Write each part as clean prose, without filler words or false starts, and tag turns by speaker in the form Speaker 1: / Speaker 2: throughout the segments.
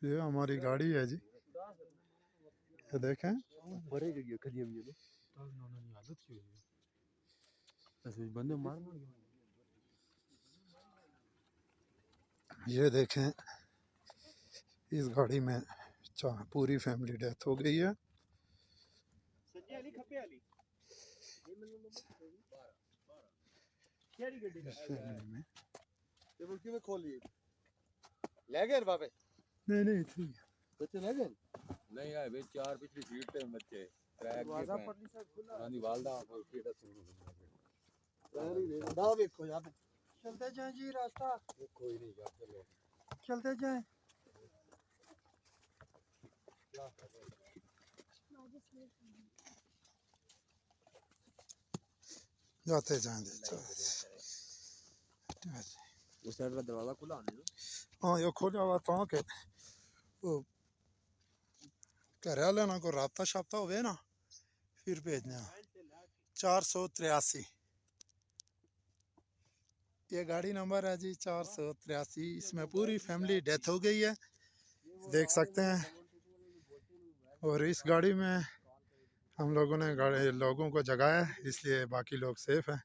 Speaker 1: ये हमारी गाड़ी है जी, ये देखें। ये देखें, इस गाड़ी में पूरी फैमिली डेथ हो गई है। इस फैमिली में नहीं नहीं ठीक है। बच्चे ले गए नहीं आए वे, 4 पिछली सीट पे बच्चे ट्रैक के पे वालदा और केड़ा सुनो देखो यार, चलते जाएं जी, रास्ता कोई नहीं यार, चलो चलते जाएं। जाते जाएं उस साइड का दरवाजा खुला है। हाँ ये खोला हुआ था कि वो घर वाले ना को राबता शाबता हुए ना फिर भेजने। 483 ये गाड़ी नंबर है जी, 483। इसमें पूरी फैमिली डेथ हो गई है, देख सकते हैं। और इस गाड़ी में हम लोगों ने लोगों को जगाया इसलिए बाकी लोग सेफ हैं।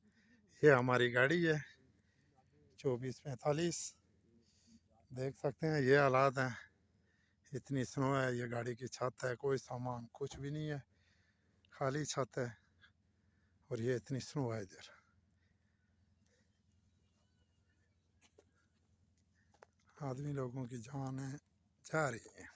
Speaker 1: ये हमारी गाड़ी है 2445, देख सकते हैं ये हालात हैं। इतनी स्नो है, ये गाड़ी की छत है, कोई सामान कुछ भी नहीं है, खाली छत है। और ये इतनी स्नो है इधर। आदमी लोगों की जान है जा रही है।